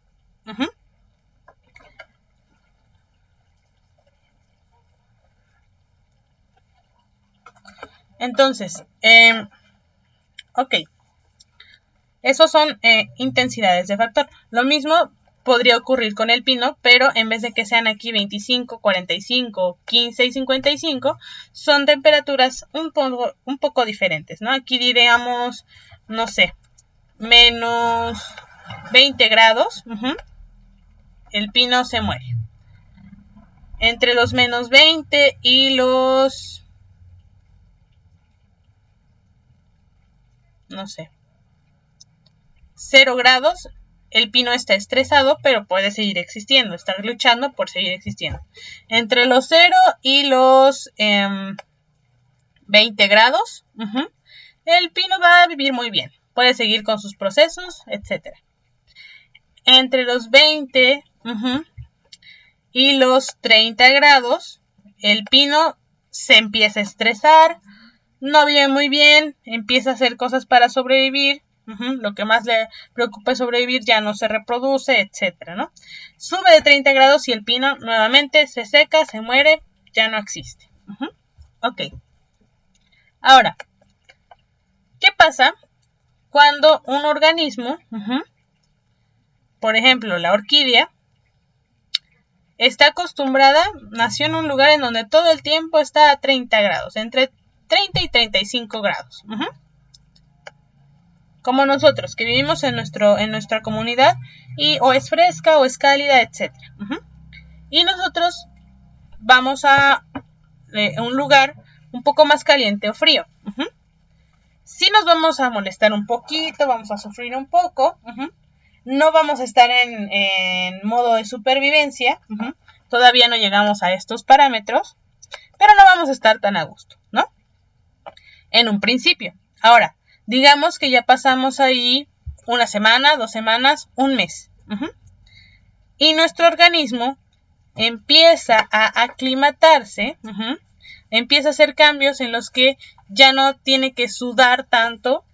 Speaker 1: Entonces, ok. Esos son intensidades de factor. Lo mismo podría ocurrir con el pino, pero en vez de que sean aquí 25, 45, 15 y 55, son temperaturas un poco diferentes, ¿no? Aquí diríamos, no sé, menos 20 grados, el pino se muere. Entre los menos 20 y los, no sé, 0 grados, el pino está estresado, pero puede seguir existiendo, está luchando por seguir existiendo. Entre los 0 y los 20 grados, el pino va a vivir muy bien, puede seguir con sus procesos, etc. Entre los 20 y los 30 grados, el pino se empieza a estresar, no vive muy bien, empieza a hacer cosas para sobrevivir. Lo que más le preocupa es sobrevivir, ya no se reproduce, etcétera, ¿no? Sube de 30 grados y el pino nuevamente se seca, se muere, ya no existe. Ok. Ahora, ¿qué pasa cuando un organismo, por ejemplo, la orquídea, está acostumbrada, nació en un lugar en donde todo el tiempo está a 30 grados, entre 30 y 35 grados? Como nosotros, que vivimos en nuestra comunidad, y o es fresca o es cálida, etc. Y nosotros vamos a un lugar un poco más caliente o frío. Sí nos vamos a molestar un poquito, vamos a sufrir un poco, no vamos a estar en modo de supervivencia, todavía no llegamos a estos parámetros, pero no vamos a estar tan a gusto, ¿no? En un principio. Ahora, digamos que ya pasamos ahí una semana, 2 semanas, un mes. Y nuestro organismo empieza a aclimatarse, empieza a hacer cambios en los que ya no tiene que sudar tanto,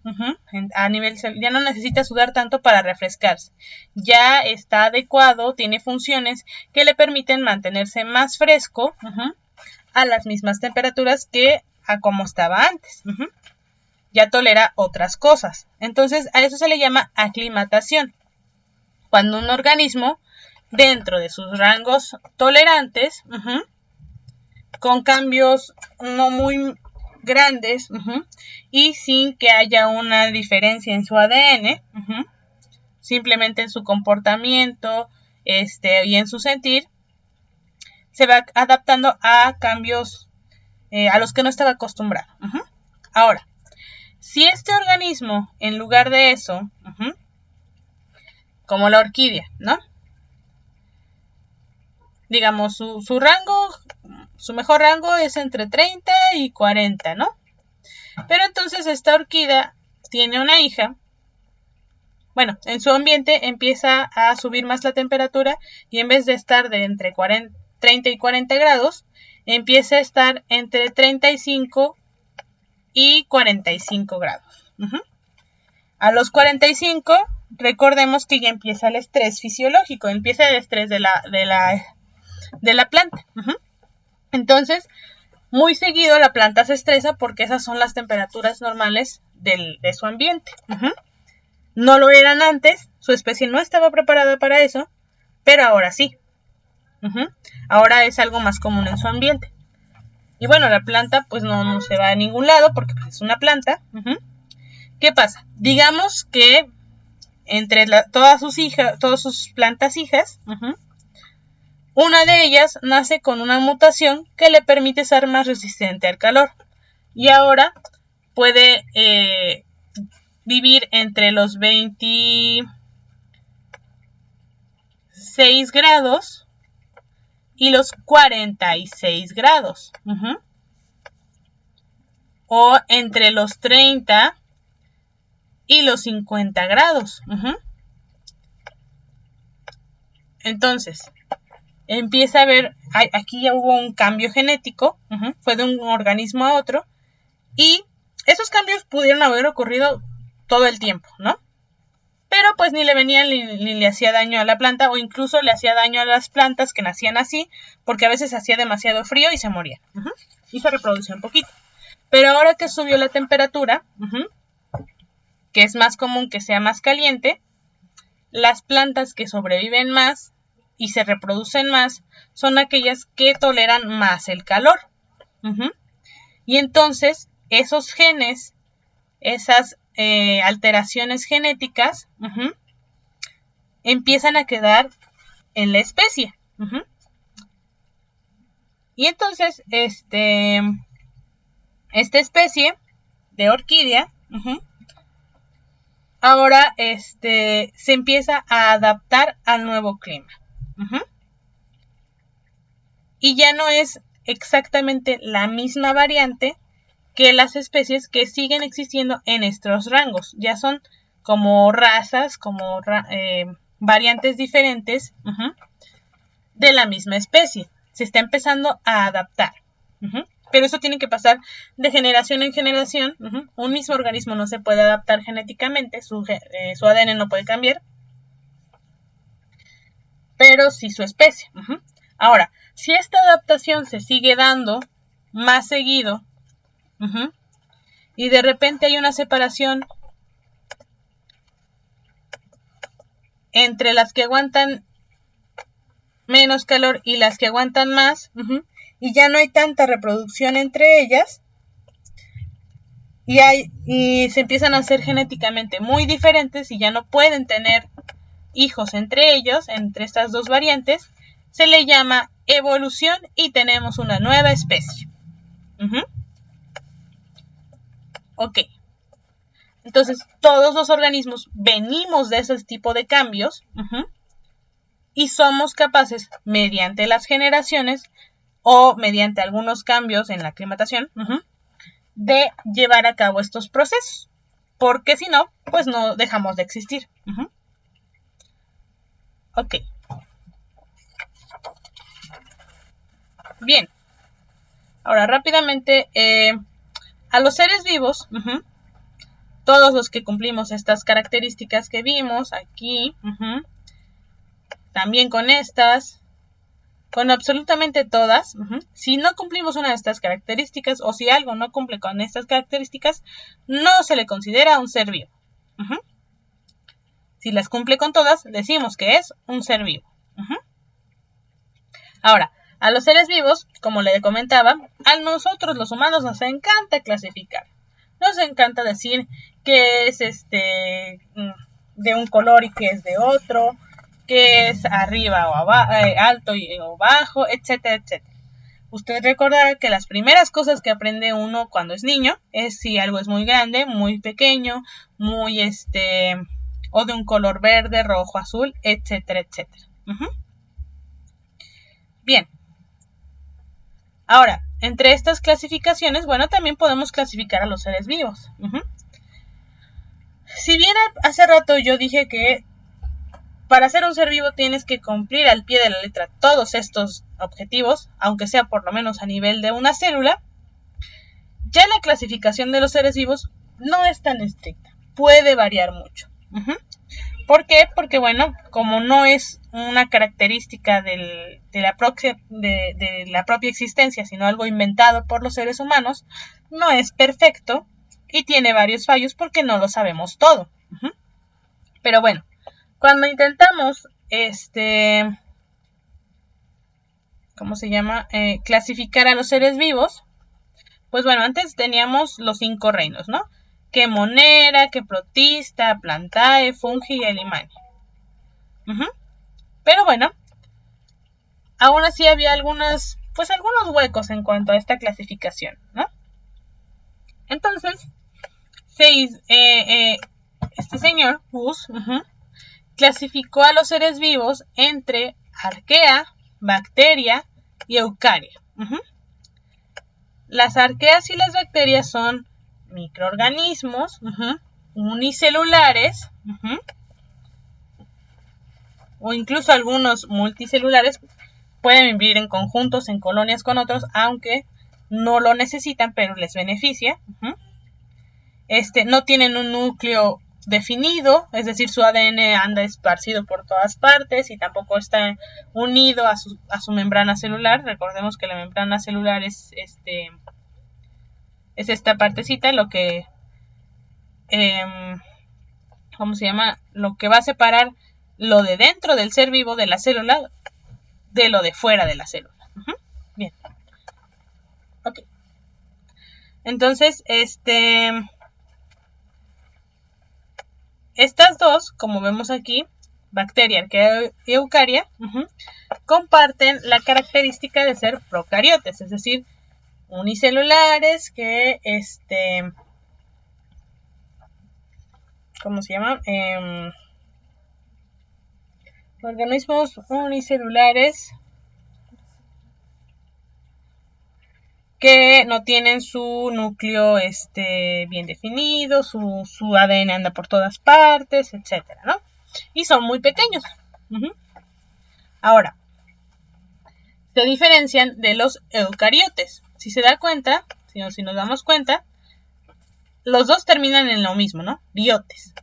Speaker 1: ya no necesita sudar tanto para refrescarse. Ya está adecuado, tiene funciones que le permiten mantenerse más fresco a las mismas temperaturas que a como estaba antes. Ya tolera otras cosas. Entonces, a eso se le llama aclimatación. Cuando un organismo, dentro de sus rangos tolerantes, con cambios no muy grandes, y sin que haya una diferencia en su ADN, simplemente en su comportamiento, y en su sentir, se va adaptando a cambios a los que no estaba acostumbrado. Ahora, si este organismo, en lugar de eso, como la orquídea, ¿no? Digamos, su rango, su mejor rango es entre 30 y 40, ¿no? Pero entonces esta orquídea tiene una hija. Bueno, en su ambiente empieza a subir más la temperatura y en vez de estar de entre 30 y 40 grados, empieza a estar entre 35 y 45 grados. A los 45, recordemos que ya empieza el estrés fisiológico, empieza el estrés de la planta. Entonces, muy seguido la planta se estresa porque esas son las temperaturas normales de su ambiente. No lo eran antes, su especie no estaba preparada para eso, pero ahora sí. Ahora es algo más común en su ambiente. Y bueno, la planta pues no se va a ningún lado porque pues, es una planta. ¿Qué pasa? Digamos que entre todas sus plantas hijas, Una de ellas nace con una mutación que le permite ser más resistente al calor. Y ahora puede vivir entre los 26 grados y los 46 grados. O entre los 30 y los 50 grados. Entonces, empieza a ver, aquí ya hubo un cambio genético, fue de un organismo a otro, y esos cambios pudieron haber ocurrido todo el tiempo, ¿no? Pero pues ni le venía ni le hacía daño a la planta, o incluso le hacía daño a las plantas que nacían así, porque a veces hacía demasiado frío y se morían. Y se reproducía un poquito. Pero ahora que subió la temperatura, que es más común que sea más caliente, las plantas que sobreviven más y se reproducen más son aquellas que toleran más el calor. Y entonces esos genes, esas alteraciones genéticas, empiezan a quedar en la especie. Y entonces esta especie de orquídea ahora se empieza a adaptar al nuevo clima. Y ya no es exactamente la misma variante que las especies que siguen existiendo en estos rangos. Ya son como razas, como variantes diferentes de la misma especie. Se está empezando a adaptar. Pero eso tiene que pasar de generación en generación. Un mismo organismo no se puede adaptar genéticamente, su ADN no puede cambiar, pero sí su especie. Ahora, si esta adaptación se sigue dando más seguido, y de repente hay una separación entre las que aguantan menos calor y las que aguantan más, y ya no hay tanta reproducción entre ellas, y se empiezan a hacer genéticamente muy diferentes y ya no pueden tener hijos entre ellos, entre estas dos variantes, se le llama evolución y tenemos una nueva especie. Ok. Entonces, todos los organismos venimos de ese tipo de cambios y somos capaces, mediante las generaciones o mediante algunos cambios en la aclimatación, de llevar a cabo estos procesos. Porque si no, pues no dejamos de existir. Ok. Bien. Ahora, rápidamente, a los seres vivos, todos los que cumplimos estas características que vimos aquí, también con estas, con absolutamente todas, si no cumplimos una de estas características o si algo no cumple con estas características, no se le considera un ser vivo. Si las cumple con todas, decimos que es un ser vivo. Ahora, a los seres vivos, como le comentaba, a nosotros los humanos nos encanta clasificar. Nos encanta decir que es de un color y que es de otro, que es arriba o abajo, alto o bajo, etcétera, etcétera. Usted recordará que las primeras cosas que aprende uno cuando es niño es si algo es muy grande, muy pequeño, muy o de un color verde, rojo, azul, etcétera, etcétera. Bien. Ahora, entre estas clasificaciones, bueno, también podemos clasificar a los seres vivos. Si bien hace rato yo dije que para ser un ser vivo tienes que cumplir al pie de la letra todos estos objetivos, aunque sea por lo menos a nivel de una célula, ya la clasificación de los seres vivos no es tan estricta, puede variar mucho. ¿Por qué? Porque, bueno, como no es una característica de la propia existencia, sino algo inventado por los seres humanos, no es perfecto y tiene varios fallos porque no lo sabemos todo. Pero bueno, cuando intentamos, ¿cómo se llama? Clasificar a los seres vivos, pues bueno, antes teníamos los 5 reinos, ¿no? Que Monera, que Protista, Plantae, Fungi y Elimania. Pero bueno, aún así había algunos huecos en cuanto a esta clasificación, ¿no? Entonces, este señor, Bus, clasificó a los seres vivos entre arquea, bacteria y eucaria. Las arqueas y las bacterias son microorganismos unicelulares o incluso algunos multicelulares. Pueden vivir en conjuntos, en colonias con otros, aunque no lo necesitan, pero les beneficia. No tienen un núcleo definido, es decir, su ADN anda esparcido por todas partes y tampoco está unido a su membrana celular. Recordemos que la membrana celular es esta partecita, lo que ¿cómo se llama? Lo que va a separar lo de dentro del ser vivo de la célula de lo de fuera de la célula. Bien. Ok. Entonces, estas dos, como vemos aquí, bacteria, arquea y eucaria, comparten la característica de ser procariotes, es decir, unicelulares que, ¿cómo se llama? Organismos unicelulares que no tienen su núcleo bien definido, su ADN anda por todas partes, etcétera, ¿no? Y son muy pequeños. Ahora, se diferencian de los eucariotes. Si se da cuenta, si nos damos cuenta, los dos terminan en lo mismo, ¿no? Biotes.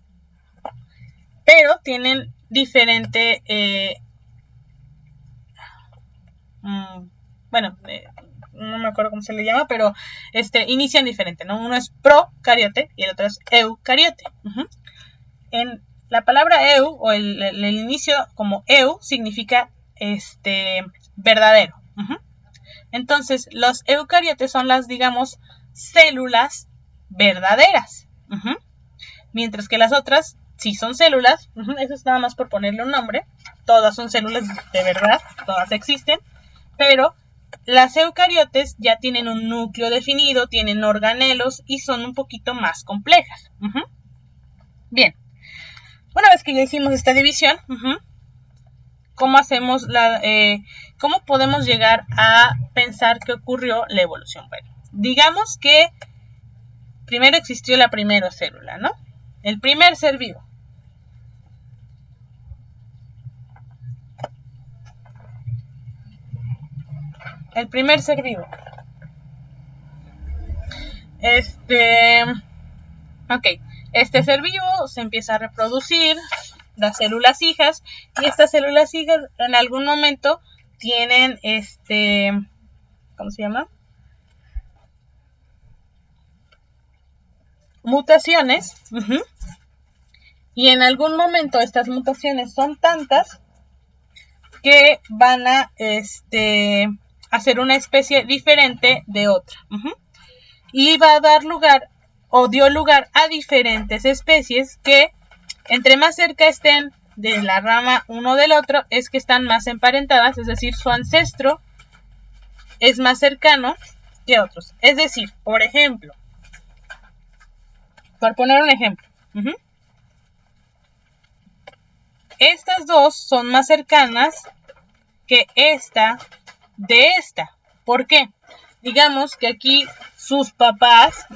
Speaker 1: Pero tienen diferente, no me acuerdo cómo se le llama, pero inician diferente, ¿no? Uno es procariote y el otro es eucariote. En la palabra eu, o el inicio como eu, significa verdadero. Entonces, los eucariotes son las, digamos, células verdaderas. Mientras que las otras sí son células, eso es nada más por ponerle un nombre. Todas son células de verdad, todas existen, pero las eucariotes ya tienen un núcleo definido, tienen organelos y son un poquito más complejas. Bien, una vez que ya hicimos esta división, ¿cómo podemos llegar a pensar que ocurrió la evolución? Bueno, digamos que primero existió la primera célula, ¿no? El primer ser vivo. El primer ser vivo. Ok, este ser vivo se empieza a reproducir, las células hijas, y estas células hijas en algún momento tienen ¿cómo se llama? Mutaciones, y en algún momento estas mutaciones son tantas que van a hacer una especie diferente de otra, y va a dar lugar o dio lugar a diferentes especies que entre más cerca estén de la rama uno del otro es que están más emparentadas, es decir, su ancestro es más cercano que otros. Es decir, por ejemplo, por poner un ejemplo, estas dos son más cercanas que esta de esta. ¿Por qué? Digamos que aquí sus papás,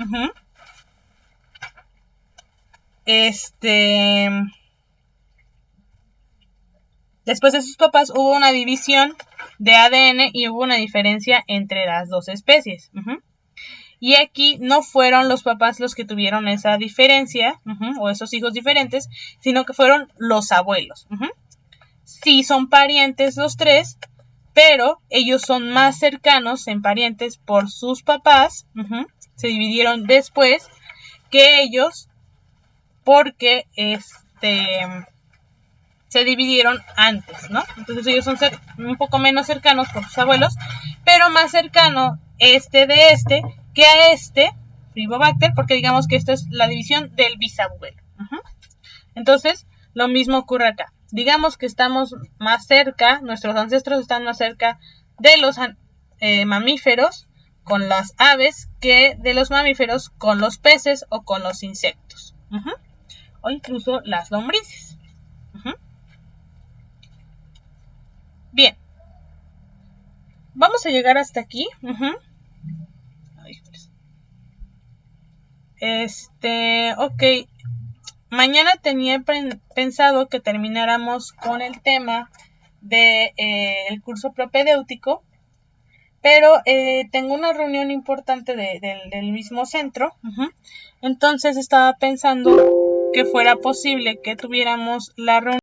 Speaker 1: después de sus papás hubo una división de ADN y hubo una diferencia entre las dos especies. Y aquí no fueron los papás los que tuvieron esa diferencia, o esos hijos diferentes, sino que fueron los abuelos. Sí son parientes los tres, pero ellos son más cercanos en parientes por sus papás. Se dividieron después que ellos, porque se dividieron antes, ¿no? Entonces ellos son un poco menos cercanos por sus abuelos, pero más cercano de que a Ribobacter, porque digamos que esta es la división del bisabuelo. Entonces, lo mismo ocurre acá. Digamos que estamos más cerca, nuestros ancestros están más cerca de los mamíferos con las aves que de los mamíferos con los peces o con los insectos. O incluso las lombrices. Bien. Vamos a llegar hasta aquí. Ok. Mañana tenía pensado que termináramos con el tema de el curso propedéutico, pero tengo una reunión importante del mismo centro. Entonces estaba pensando que fuera posible que tuviéramos la reunión